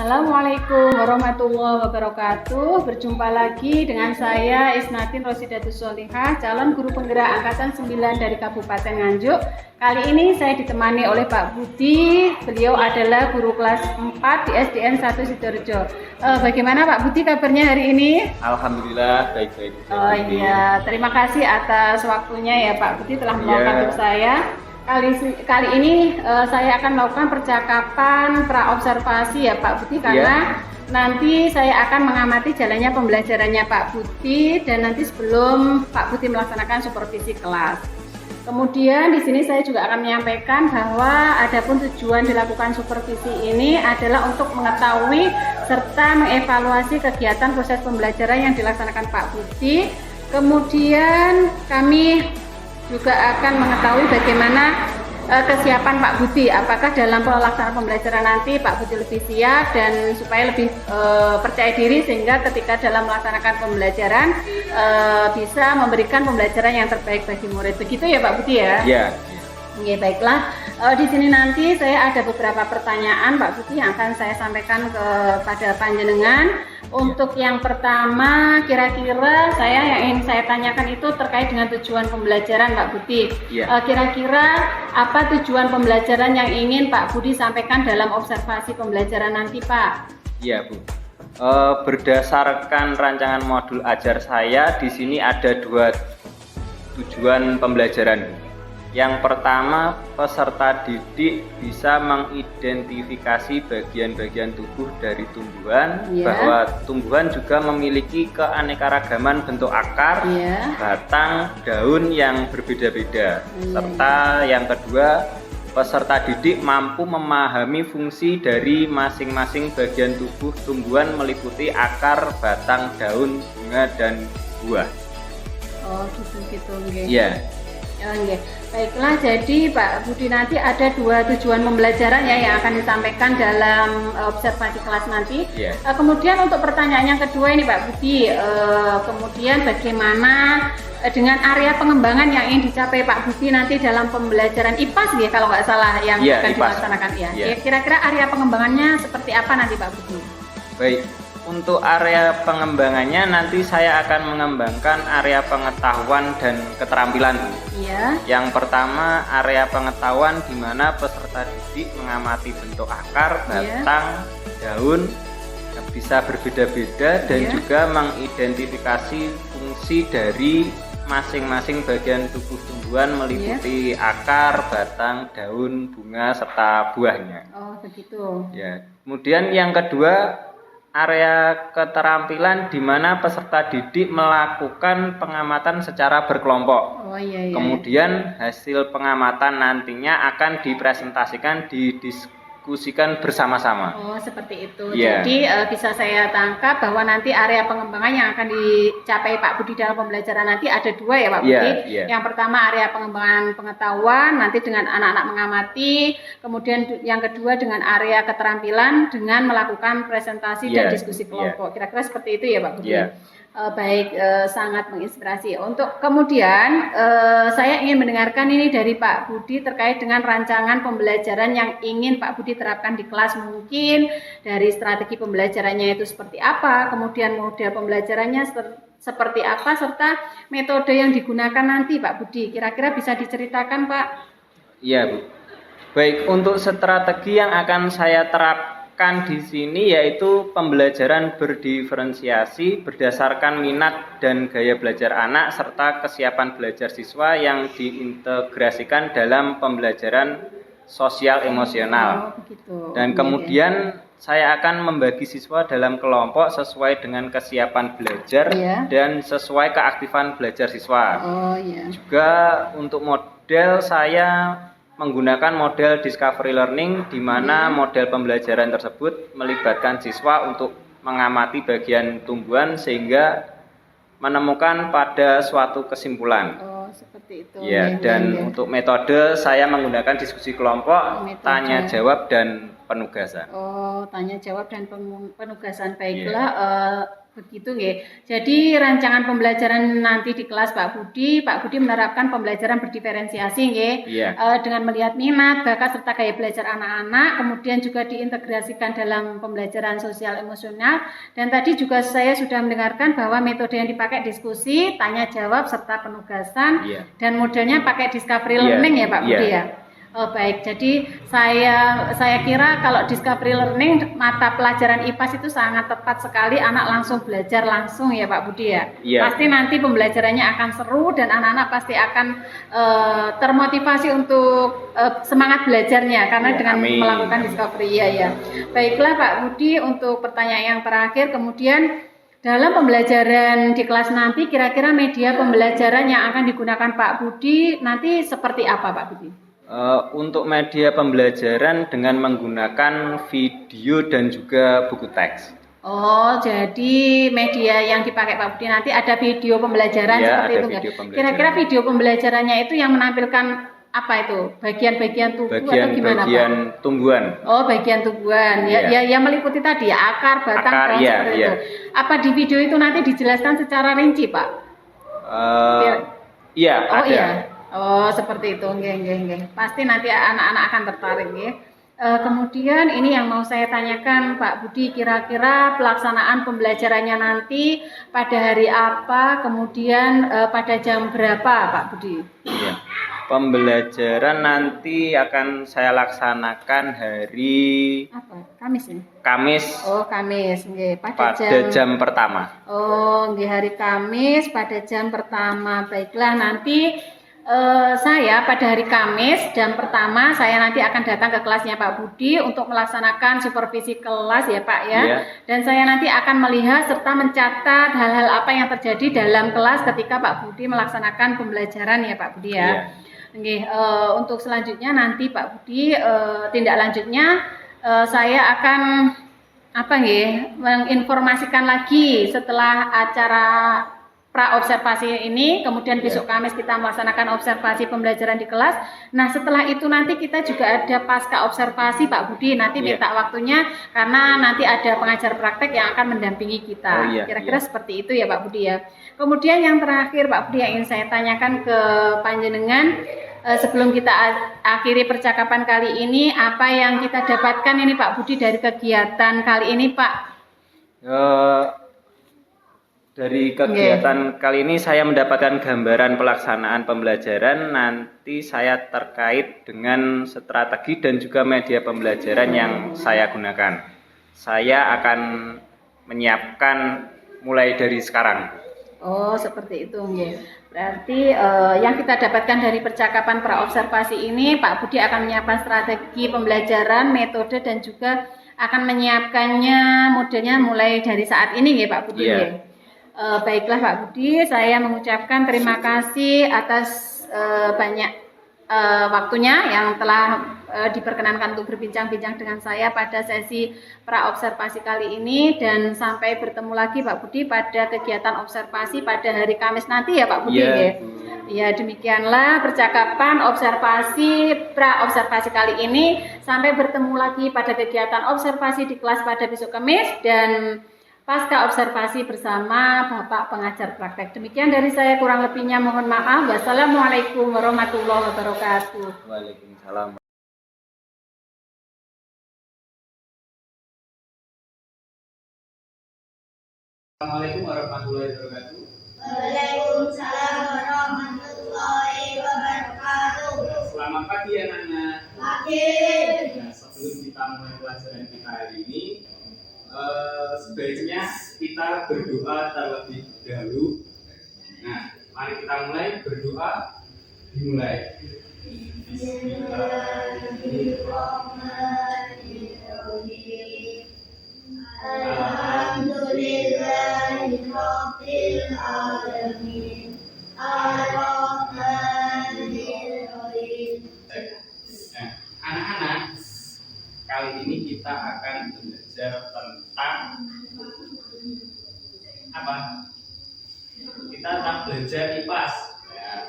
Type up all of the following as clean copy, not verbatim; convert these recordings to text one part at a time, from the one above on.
Assalamualaikum warahmatullahi wabarakatuh. Berjumpa lagi dengan saya Isnatin Rosidatus Solihah, calon guru penggerak angkatan 9 dari Kabupaten Nganjuk. Kali ini saya ditemani oleh Pak Budi. Beliau adalah guru kelas 4 di SDN 1 Sidoarjo. Bagaimana Pak Budi kabarnya hari ini? Alhamdulillah baik-baik. Oh iya, terima kasih atas waktunya ya Pak Budi telah meluangkan untuk saya. Kali ini saya akan melakukan percakapan praobservasi ya Pak Budi, karena nanti saya akan mengamati jalannya pembelajarannya Pak Budi dan nanti sebelum Pak Budi melaksanakan supervisi kelas. Kemudian di sini saya juga akan menyampaikan bahwa adapun tujuan dilakukan supervisi ini adalah untuk mengetahui serta mengevaluasi kegiatan proses pembelajaran yang dilaksanakan Pak Budi. Kemudian kami juga akan mengetahui bagaimana kesiapan Pak Budi, apakah dalam pelaksanaan pembelajaran nanti Pak Budi lebih siap dan supaya lebih percaya diri sehingga ketika dalam melaksanakan pembelajaran bisa memberikan pembelajaran yang terbaik bagi murid. Begitu ya Pak Budi ya? Iya. Oke, baiklah. Di sini nanti saya ada beberapa pertanyaan Pak Budi yang akan saya sampaikan kepada panjenengan. Untuk yang pertama, kira-kira yang ingin saya tanyakan itu terkait dengan tujuan pembelajaran Pak Budi. Kira-kira apa tujuan pembelajaran yang ingin Pak Budi sampaikan dalam observasi pembelajaran nanti Pak? Iya Bu. Berdasarkan rancangan modul ajar saya, di sini ada dua tujuan pembelajaran. Yang pertama, peserta didik bisa mengidentifikasi bagian-bagian tubuh dari tumbuhan, bahwa tumbuhan juga memiliki keanekaragaman bentuk akar, batang, daun yang berbeda-beda. Serta yang kedua, peserta didik mampu memahami fungsi dari masing-masing bagian tubuh tumbuhan meliputi akar, batang, daun, bunga, dan buah. Oh gitu. Iya. Oke. Baiklah, jadi Pak Budi nanti ada dua tujuan pembelajaran ya yang akan disampaikan dalam observasi kelas nanti. Kemudian untuk pertanyaan yang kedua ini Pak Budi, kemudian bagaimana dengan area pengembangan yang ingin dicapai Pak Budi nanti dalam pembelajaran IPAS ya kalau nggak salah yang akan dilaksanakan ya. Kira-kira area pengembangannya seperti apa nanti Pak Budi? Baik. Untuk area pengembangannya nanti saya akan mengembangkan area pengetahuan dan keterampilan. Yang pertama, area pengetahuan di mana peserta didik mengamati bentuk akar, batang, daun yang bisa berbeda-beda dan juga mengidentifikasi fungsi dari masing-masing bagian tubuh tumbuhan meliputi akar, batang, daun, bunga serta buahnya. Oh, begitu. Ya. Kemudian yang kedua, area keterampilan di mana peserta didik melakukan pengamatan secara berkelompok. Kemudian hasil pengamatan nantinya akan dipresentasikan, didiskusikan bersama-sama. Oh, seperti itu. Jadi bisa saya tangkap bahwa nanti area pengembangan yang akan dicapai Pak Budi dalam pembelajaran nanti ada dua ya Pak Budi. Yang pertama area pengembangan pengetahuan nanti dengan anak-anak mengamati, kemudian yang kedua dengan area keterampilan dengan melakukan presentasi dan diskusi kelompok. Kira-kira seperti itu ya Pak Budi. Baik, sangat menginspirasi. Untuk kemudian saya ingin mendengarkan ini dari Pak Budi terkait dengan rancangan pembelajaran yang ingin Pak Budi terapkan di kelas, mungkin dari strategi pembelajarannya itu seperti apa, kemudian model pembelajarannya seperti apa, serta metode yang digunakan nanti Pak Budi. Kira-kira bisa diceritakan Pak? Iya Bu. Baik, untuk strategi yang akan saya terapkan di sini yaitu pembelajaran berdiferensiasi berdasarkan minat dan gaya belajar anak serta kesiapan belajar siswa yang diintegrasikan dalam pembelajaran sosial emosional. Dan kemudian saya akan membagi siswa dalam kelompok sesuai dengan kesiapan belajar dan sesuai keaktifan belajar siswa. Juga untuk model saya menggunakan model discovery learning di mana model pembelajaran tersebut melibatkan siswa untuk mengamati bagian tumbuhan sehingga menemukan pada suatu kesimpulan. Seperti itu. Untuk metode saya menggunakan diskusi kelompok, tanya jawab dan penugasan. Tanya jawab dan penugasan. Baiklah, Begitu nggih. Jadi rancangan pembelajaran nanti di kelas Pak Budi menerapkan pembelajaran berdiferensiasi nggih. Iya. Dengan melihat minat, bakat serta gaya belajar anak-anak, kemudian juga diintegrasikan dalam pembelajaran sosial emosional. Dan tadi juga saya sudah mendengarkan bahwa metode yang dipakai diskusi, tanya jawab serta penugasan, Iya. dan modelnya pakai discovery Iya. learning ya Pak Budi Iya. ya. Oh baik, jadi saya kira kalau discovery learning mata pelajaran IPAS itu sangat tepat sekali, anak langsung belajar langsung ya Pak Budi ya. Iya. Pasti nanti pembelajarannya akan seru dan anak-anak pasti akan termotivasi untuk semangat belajarnya karena Ya, dengan amin. melakukan discovery ya. Baiklah Pak Budi, untuk pertanyaan yang terakhir, kemudian dalam pembelajaran di kelas nanti kira-kira media pembelajaran yang akan digunakan Pak Budi nanti seperti apa Pak Budi? Untuk media pembelajaran dengan menggunakan video dan juga buku teks. Oh, jadi media yang dipakai Pak Budi nanti ada video pembelajaran Ya, seperti ada itu video nggak? pembelajaran. Kira-kira video pembelajarannya itu yang menampilkan apa itu? Bagian-bagian tubuh atau gimana Bagian Pak? tumbuhan. Oh, bagian tubuhan. Ya, Iya. ya meliputi tadi ya, akar, batang, Akar, daun iya, seperti iya. itu. Apa di video itu nanti dijelaskan secara rinci, Pak? Iya, Oh ada. iya. Oh, seperti itu. Nggih. Pasti nanti anak-anak akan tertarik nggih. Kemudian ini yang mau saya tanyakan Pak Budi, kira-kira pelaksanaan pembelajarannya nanti pada hari apa, kemudian pada jam berapa Pak Budi? Iya. Pembelajaran nanti akan saya laksanakan hari Apa? Kamis ini? Kamis Oh, Kamis nggih. pada jam pertama. Oh, nggih, hari Kamis pada jam pertama. Baiklah, nanti saya pada hari Kamis jam pertama saya nanti akan datang ke kelasnya Pak Budi untuk melaksanakan supervisi kelas ya Pak ya. Iya. Dan saya nanti akan melihat serta mencatat hal-hal apa yang terjadi dalam kelas ketika Pak Budi melaksanakan pembelajaran ya Pak Budi ya. Iya. Nggih, untuk selanjutnya nanti Pak Budi tindak lanjutnya saya akan menginformasikan lagi setelah acara pra-observasi ini, kemudian besok Kamis kita melaksanakan observasi pembelajaran di kelas. Nah, setelah itu nanti kita juga ada pasca observasi Pak Budi, nanti minta waktunya karena nanti ada pengajar praktek yang akan mendampingi kita. Kira-kira seperti itu ya Pak Budi ya. Kemudian yang terakhir Pak Budi yang ingin saya tanyakan ke panjenengan, sebelum kita akhiri percakapan kali ini, apa yang kita dapatkan ini Pak Budi dari kegiatan kali ini Pak? Dari kegiatan kali ini saya mendapatkan gambaran pelaksanaan pembelajaran. Nanti saya terkait dengan strategi dan juga media pembelajaran yang saya gunakan. Saya akan menyiapkan mulai dari sekarang. Oh, seperti itu nggih. Berarti yang kita dapatkan dari percakapan praobservasi ini, Pak Budi akan menyiapkan strategi pembelajaran, metode dan juga akan menyiapkannya modelnya mulai dari saat ini nggih Pak Budi. Baiklah Pak Budi, saya mengucapkan terima kasih atas banyak waktunya yang telah diperkenankan untuk berbincang-bincang dengan saya pada sesi praobservasi kali ini, dan sampai bertemu lagi Pak Budi pada kegiatan observasi pada hari Kamis nanti ya Pak Budi. Ya, demikianlah percakapan observasi praobservasi kali ini. Sampai bertemu lagi pada kegiatan observasi di kelas pada besok Kamis dan pasca observasi bersama Bapak pengajar praktek. Demikian dari saya, kurang lebihnya mohon maaf. Wassalamualaikum warahmatullahi wabarakatuh. Waalaikumsalam. Assalamualaikum warahmatullahi wabarakatuh. Waalaikumsalam warahmatullahi wabarakatuh. Selamat pagi anak-anak. Pagi. Nah, sebelum kita mulai pelajaran kita hari ini, sebaiknya kita berdoa terlebih dahulu. Nah, mari kita mulai berdoa. Dimulai. Bismillahirrahmanirrahim. Alhamdulillahirabbil alamin. Ar-Rahmanir-Rahim. Nah, anak-anak, kali ini kita akan belajar tentang apa? Kita akan belajar IPAS, ya.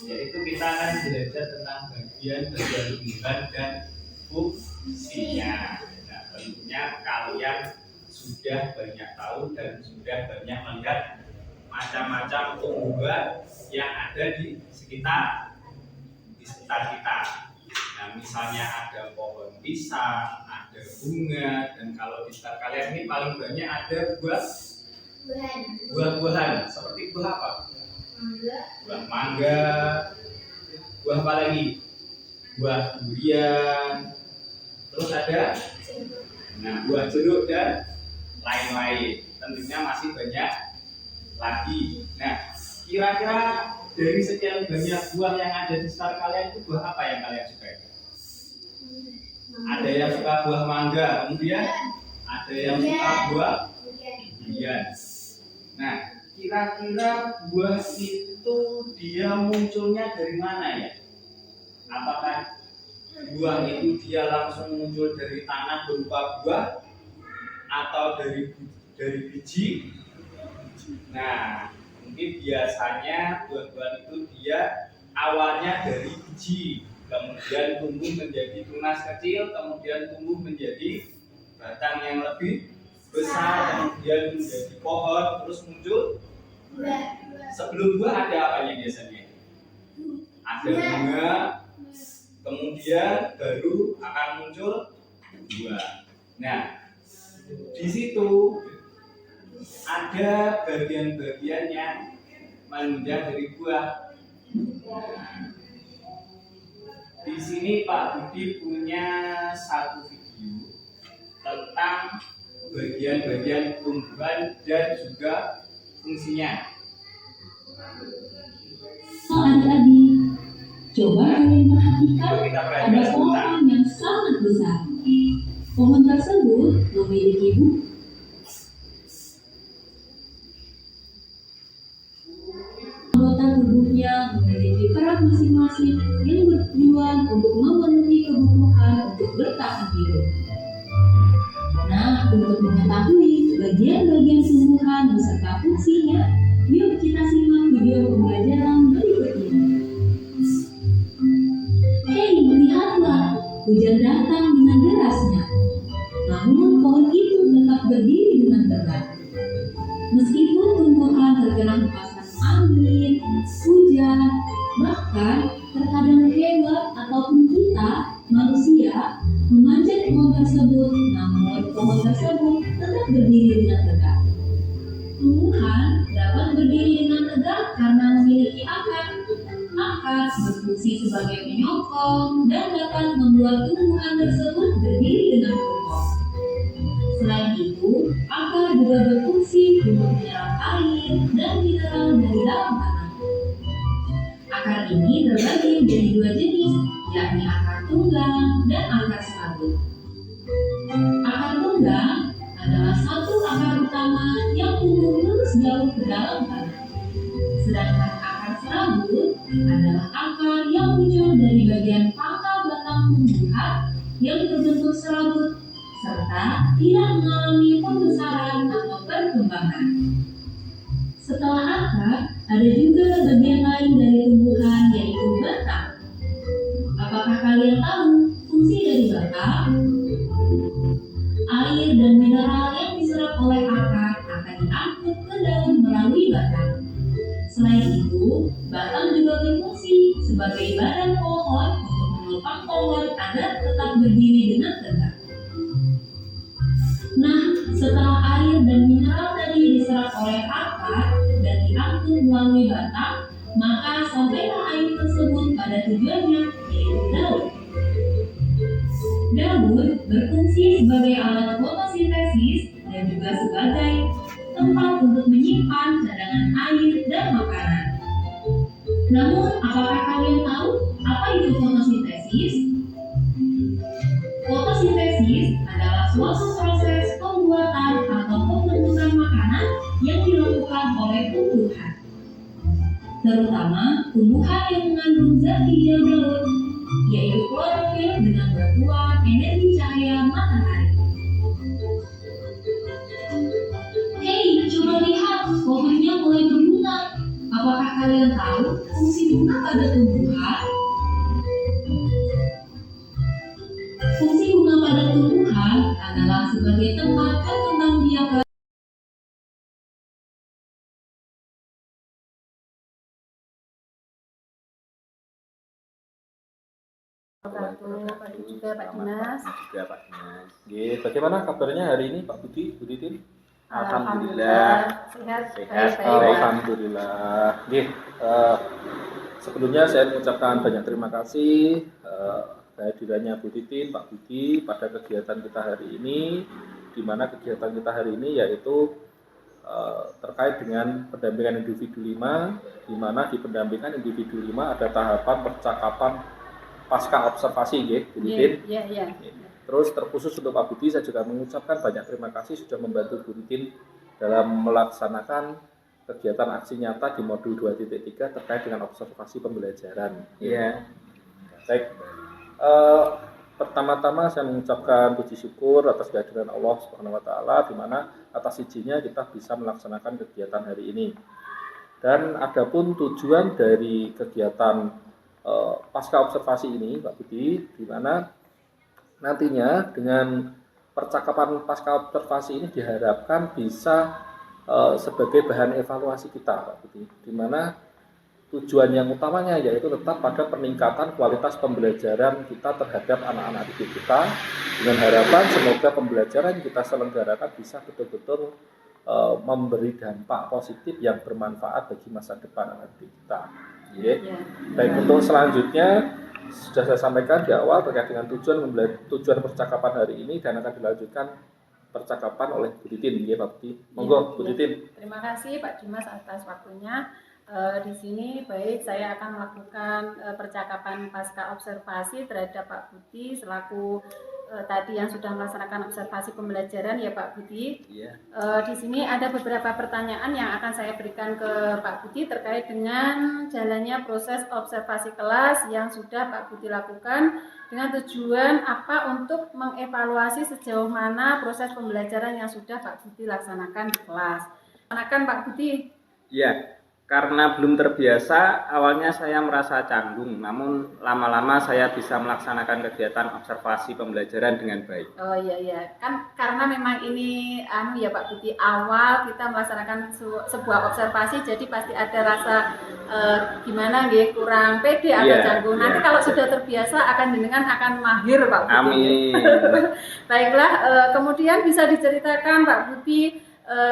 Yaitu kita akan belajar tentang bagian gabungan dan fungsinya. Nah, tentunya kalian sudah banyak tahu dan sudah banyak melihat macam-macam tumbuhan yang ada di sekitar kita. Nah, misalnya ada pohon pisang, ada bunga, dan kalau di sekitar kalian ini paling banyak ada buah-buahan. Seperti buah apa? Buah mangga, buah apa lagi? Buah durian, terus ada buah jeruk dan lain-lain. Tentunya masih banyak lagi. Nah, kira-kira dari sekian banyak buah yang ada di sekitar kalian itu buah apa yang kalian sukai? Ada yang suka buah mangga, kemudian ada yang suka buah durian. Nah, kira-kira buah itu dia munculnya dari mana ya? Apakah buah itu dia langsung muncul dari tanah berupa buah atau dari biji? Nah, mungkin biasanya buah-buahan itu dia awalnya dari biji, kemudian tumbuh menjadi tunas kecil, kemudian tumbuh menjadi batang yang lebih besar, kemudian menjadi pohon, terus muncul. Sebelum buah ada apanya biasanya? Ada bunga, kemudian baru akan muncul buah. Nah, di situ ada bagian-bagian yang menunjang dari buah. Di sini Pak Budi punya satu video tentang bagian-bagian tumbuhan dan juga fungsinya. Adik-adik, coba kalian perhatikan Kita ada perhatikan sebentar. pohon yang sangat besar. Pohon tersebut memiliki buah. Anggota tubuhnya memiliki peran masing-masing yang bertujuan untuk memenuhi kebutuhan untuk bertahan hidup. Nah, untuk mengetahui bagian-bagian tumbuhan beserta fungsinya, yuk kita simak video pembelajaran berikut ini. Hei, lihatlah, hujan datang dengan derasnya. Namun pohon itu tetap berdiri dengan tegak. Meskipun tumbuhan terkena hempasan angin, hujan, bahkan terkadang hewan ataupun kita, manusia, memanjat pohon tersebut, namun pohon tersebut tetap berdiri dengan tegak. Tumbuhan dapat berdiri dengan tegak karena memiliki akar. Akar berfungsi sebagai penyokong dan dapat membuat tumbuhan tersebut berdiri dengan kokoh. Selain itu, akar juga berfungsi untuk menyerap air dan mineral dari dalam tanah. Akar ini terbagi menjadi dua jenis, yakni akar tunggang dan akar serabut. Akar tunggang adalah satu akar utama yang tumbuh lurus jauh ke dalam tanah. Sedangkan akar serabut adalah akar yang muncul dari bagian pangkal batang tumbuhan yang berbentuk serabut serta tidak mengalami pembesaran atau perkembangan. Setelah akar, ada juga bagian lain dari tumbuhan yaitu batang. Apakah kalian tahu fungsi dari batang? Air dan mineral yang diserap oleh akar akan diangkut ke daun melalui batang. Selain itu, batang juga berfungsi sebagai badan pohon untuk menopang pohon agar tetap berdiri dengan tegak. Nah, setelah air dan mineral tadi diserap oleh akar dan diangkut melalui batang, maka sampailah air tersebut pada tujuannya, yaitu daun. Daun berfungsi sebagai alat fotosintesis dan juga sebagai tempat untuk menyimpan cadangan air dan makanan. Namun, apakah kalian tahu apa itu fotosintesis? Fotosintesis adalah suatu proses pembuatan atau pembentukan makanan yang dilakukan oleh tumbuhan, terutama tumbuhan yang mengandung zat hijau daun, yaitu klorofil dengan bantuan energi cahaya matahari. Hei, coba lihat, pohonnya mulai berbunga. Apakah kalian tahu fungsi bunga pada tumbuhan? Fungsi bunga pada tumbuhan adalah sebagai tempat berkembang biak wabarakatuh. Pagi juga Pak Dimas. Juga Pak Dimas. Nggih, bagaimana kabarnya hari ini Pak Budi, Bu Titin? Alhamdulillah. Sehat. Sehat. Baik. Alhamdulillah. Nggih, sebelumnya saya mengucapkan banyak terima kasih kehadirannya Bu Titin, Pak Budi pada kegiatan kita hari ini, di mana kegiatan kita hari ini yaitu terkait dengan pendampingan individu 5, di mana di pendampingan individu 5 ada tahapan percakapan pasca observasi, nggih, Bu Titin. Iya. Terus terkhusus untuk Pak Budi, saya juga mengucapkan banyak terima kasih sudah membantu Bu Titin dalam melaksanakan kegiatan aksi nyata di modul 2.3 terkait dengan observasi pembelajaran. Iya. Baik. Pertama-tama saya mengucapkan puji syukur atas kehadiran Allah Subhanahu wa taala di mana atas izinnya kita bisa melaksanakan kegiatan hari ini. Dan adapun tujuan dari kegiatan pasca observasi ini, Pak Budi, di mana nantinya dengan percakapan pasca observasi ini diharapkan bisa sebagai bahan evaluasi kita, Pak Budi, di mana tujuan yang utamanya yaitu tetap pada peningkatan kualitas pembelajaran kita terhadap anak-anak didik kita, dengan harapan semoga pembelajaran yang kita selenggarakan bisa betul-betul memberi dampak positif yang bermanfaat bagi masa depan anak didik kita. Ya. Baik, untuk selanjutnya sudah saya sampaikan di awal terkait dengan tujuan percakapan hari ini dan akan dilanjutkan percakapan oleh Bu Titin, ya Pak Budi. Monggo Bu Titin. Terima kasih Pak Dimas atas waktunya. Di sini baik saya akan melakukan percakapan pasca observasi terhadap Pak Budi selaku tadi yang sudah melaksanakan observasi pembelajaran ya Pak Budi. Iya. Di sini ada beberapa pertanyaan yang akan saya berikan ke Pak Budi terkait dengan jalannya proses observasi kelas yang sudah Pak Budi lakukan dengan tujuan apa untuk mengevaluasi sejauh mana proses pembelajaran yang sudah Pak Budi laksanakan di kelas. Laksanakan Pak Budi. Iya. Karena belum terbiasa, awalnya saya merasa canggung, namun lama-lama saya bisa melaksanakan kegiatan observasi pembelajaran dengan baik. Oh iya, kan karena memang ini ya Pak Budi, awal kita melaksanakan sebuah observasi, jadi pasti ada rasa gimana nggih, kurang pede atau canggung. Nanti kalau sudah terbiasa akan jenengan akan mahir Pak Budi. Amin. Baiklah, kemudian bisa diceritakan Pak Budi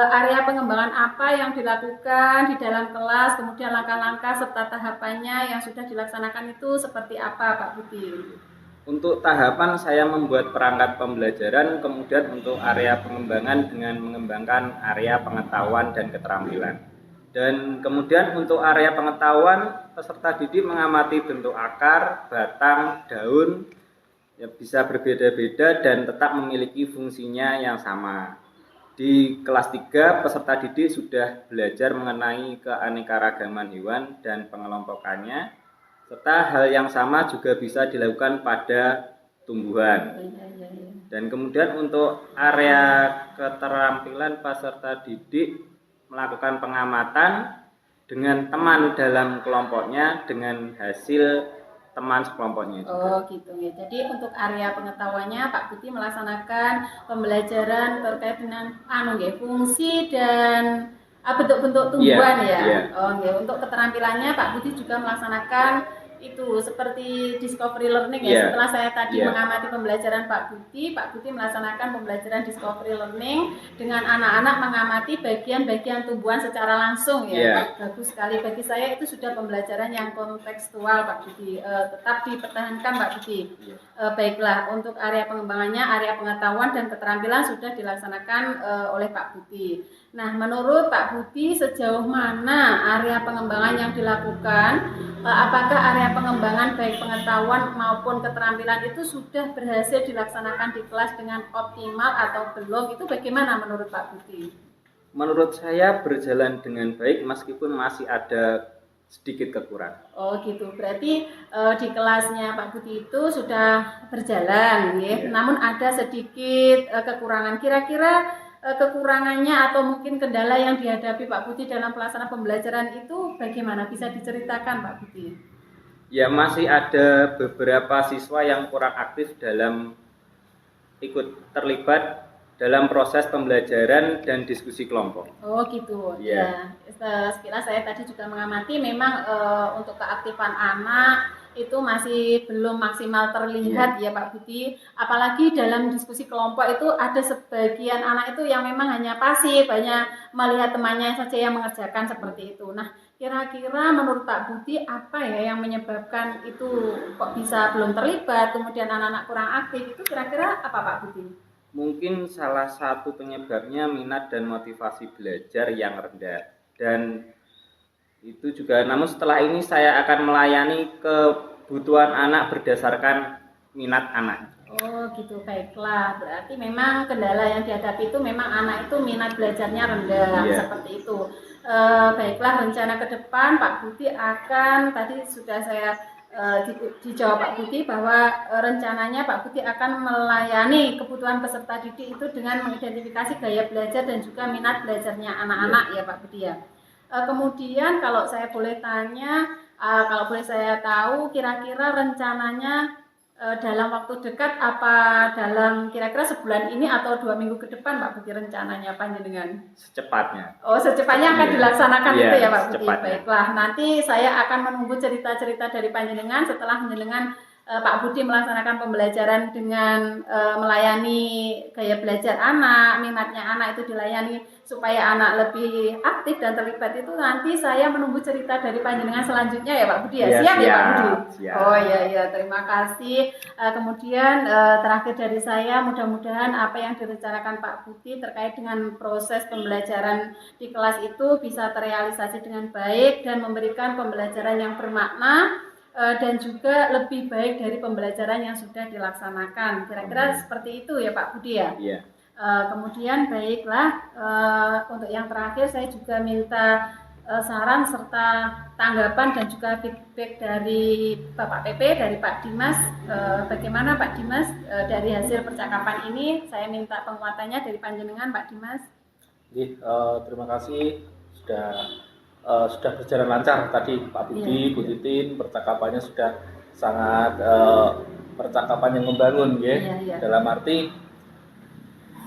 area pengembangan apa yang dilakukan di dalam kelas, kemudian langkah-langkah serta tahapannya yang sudah dilaksanakan itu seperti apa Pak Budi? Untuk tahapan saya membuat perangkat pembelajaran, kemudian untuk area pengembangan dengan mengembangkan area pengetahuan dan keterampilan. Dan kemudian untuk area pengetahuan, peserta didik mengamati bentuk akar, batang, daun, ya bisa berbeda-beda dan tetap memiliki fungsinya yang sama. Di kelas 3, peserta didik sudah belajar mengenai keanekaragaman hewan dan pengelompokannya, serta hal yang sama juga bisa dilakukan pada tumbuhan. Dan kemudian untuk area keterampilan, peserta didik melakukan pengamatan dengan teman dalam kelompoknya dengan hasil teman sekelompoknya juga. Oh gitu ya. Jadi untuk area pengetahuannya Pak Budi melaksanakan pembelajaran terkait dengan fungsi dan bentuk-bentuk tumbuhan ya. Oh ya. Untuk keterampilannya Pak Budi juga melaksanakan itu seperti discovery learning ya. Setelah saya tadi mengamati pembelajaran Pak Budi melaksanakan pembelajaran discovery learning dengan anak-anak mengamati bagian-bagian tumbuhan secara langsung ya. Bagus sekali, bagi saya itu sudah pembelajaran yang kontekstual Pak Budi. Tetap dipertahankan Pak Budi. Baiklah, untuk area pengembangannya, area pengetahuan dan keterampilan sudah dilaksanakan oleh Pak Budi. Nah, menurut Pak Budi sejauh mana area pengembangan yang dilakukan? Apakah area pengembangan baik pengetahuan maupun keterampilan itu sudah berhasil dilaksanakan di kelas dengan optimal atau belum? Itu bagaimana menurut Pak Budi? Menurut saya berjalan dengan baik meskipun masih ada sedikit kekurangan. Oh gitu, berarti di kelasnya Pak Budi itu sudah berjalan ya. Namun ada sedikit kekurangan. Kira-kira kekurangannya atau mungkin kendala yang dihadapi Pak Budi dalam pelaksanaan pembelajaran itu bagaimana? Bisa diceritakan Pak Budi? Ya, masih ada beberapa siswa yang kurang aktif dalam ikut terlibat dalam proses pembelajaran dan diskusi kelompok. Oh gitu. Ya. Sekilas saya tadi juga mengamati memang untuk keaktifan anak itu masih belum maksimal terlihat ya Pak Budi. Apalagi dalam diskusi kelompok itu ada sebagian anak itu yang memang hanya pasif, hanya melihat temannya saja yang mengerjakan seperti itu. Nah, kira-kira menurut Pak Budi apa ya yang menyebabkan itu kok bisa belum terlibat, kemudian anak-anak kurang aktif, itu kira-kira apa Pak Budi? Mungkin salah satu penyebabnya minat dan motivasi belajar yang rendah. Dan itu juga, namun setelah ini saya akan melayani kebutuhan anak berdasarkan minat anak. Oh gitu, baiklah. Berarti memang kendala yang dihadapi itu memang anak itu minat belajarnya rendah, seperti itu. Baiklah, rencana ke depan Pak Budi akan, tadi sudah saya dijawab Pak Budi bahwa rencananya Pak Budi akan melayani kebutuhan peserta didik itu dengan mengidentifikasi gaya belajar dan juga minat belajarnya anak-anak ya Pak Budi ya. Kemudian kalau saya boleh tanya, kalau boleh saya tahu kira-kira rencananya dalam waktu dekat apa dalam kira-kira sebulan ini atau 2 minggu ke depan Pak Budi rencananya panjenengan? Secepatnya. Oh, secepatnya akan dilaksanakan itu ya Pak Budi. Secepatnya. Baiklah, nanti saya akan menunggu cerita-cerita dari panjenengan setelah panjenengan Pak Budi melaksanakan pembelajaran dengan melayani gaya belajar anak, minatnya anak itu dilayani supaya anak lebih aktif dan terlibat, itu nanti saya menunggu cerita dari panjenengan selanjutnya ya Pak Budi ya. Siap ya Pak Budi? Siap. Oh iya, terima kasih. Kemudian terakhir dari saya, mudah-mudahan apa yang direncanakan Pak Budi terkait dengan proses pembelajaran di kelas itu bisa terrealisasi dengan baik dan memberikan pembelajaran yang bermakna dan juga lebih baik dari pembelajaran yang sudah dilaksanakan. Kira-kira seperti itu ya Pak Budi ya? Iya. Kemudian baiklah, untuk yang terakhir saya juga minta saran serta tanggapan dan juga feedback dari Bapak PP, dari Pak Dimas. Bagaimana Pak Dimas dari hasil percakapan ini? Saya minta penguatannya dari panjenengan Pak Dimas. Terima kasih sudah berjalan lancar tadi Pak Budi, Bu Titin, percakapannya sudah sangat percakapan yang membangun ya. Dalam arti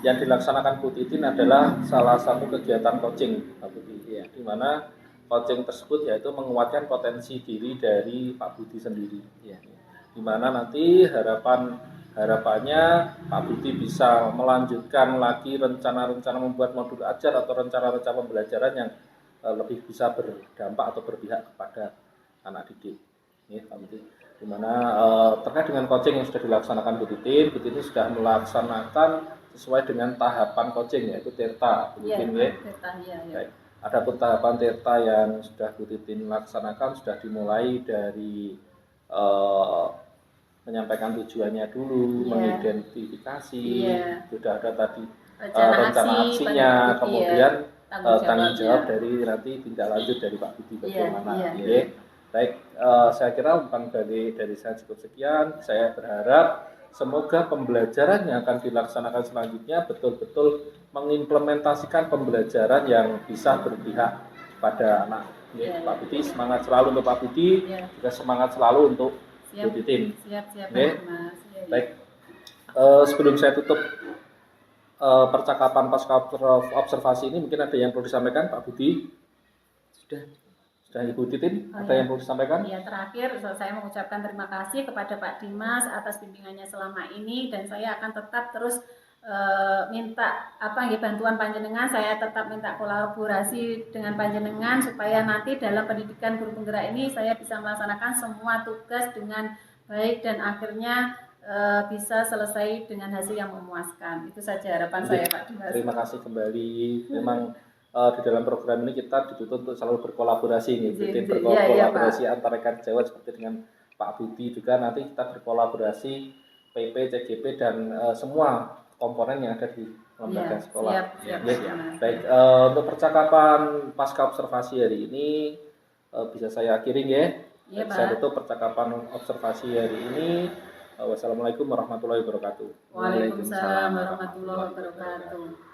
yang dilaksanakan Bu Titin adalah salah satu kegiatan coaching Pak Budi ya, di mana coaching tersebut yaitu menguatkan potensi diri dari Pak Budi sendiri ya. Di mana nanti harapannya Pak Budi bisa melanjutkan lagi rencana-rencana membuat modul ajar atau rencana-rencana pembelajaran yang lebih bisa berdampak atau berpihak kepada anak didik. Ya, Pak Budi. Di mana terkait dengan coaching yang sudah dilaksanakan Bu Titin sudah melaksanakan sesuai dengan tahapan coaching yaitu TERTA. Baik. Adapun tahapan TERTA yang sudah Bu Titin laksanakan sudah dimulai dari menyampaikan tujuannya dulu, mengidentifikasi, sudah ada tadi rencana aksinya, kemudian tanggung jawab dari nanti tindak lanjut dari Pak Budi bagaimana. Baik, saya kira umpan dari saya cukup sekian. Saya berharap semoga pembelajaran yang akan dilaksanakan selanjutnya betul-betul mengimplementasikan pembelajaran yang bisa berpihak pada anak. Pak Budi, semangat selalu untuk Pak Budi, juga semangat selalu untuk Bu Titin. Siap, Mas. Baik, sebelum saya tutup percakapan pasca observasi ini, mungkin ada yang perlu disampaikan Pak Budi? Sudah Ibu Titin, ada yang perlu disampaikan? Ya, terakhir saya mengucapkan terima kasih kepada Pak Dimas atas bimbingannya selama ini, dan saya akan tetap terus minta bantuan panjenengan. Saya tetap minta kolaborasi dengan panjenengan supaya nanti dalam pendidikan guru penggerak ini saya bisa melaksanakan semua tugas dengan baik dan akhirnya bisa selesai dengan hasil yang memuaskan. Itu saja harapan saya Pak Dimas. Terima kasih kembali. Memang di dalam program ini kita dituntut untuk selalu berkolaborasi nih, berkolaborasi antara rekan Jawa seperti dengan Pak Budi, juga nanti kita berkolaborasi PP, CGP dan semua komponen yang ada di lembaga sekolah. Siap. Baik, untuk percakapan pasca observasi hari ini bisa saya akhiri ya. Saya tutup percakapan observasi hari ini. Wassalamualaikum warahmatullahi wabarakatuh. Waalaikumsalam warahmatullahi wabarakatuh.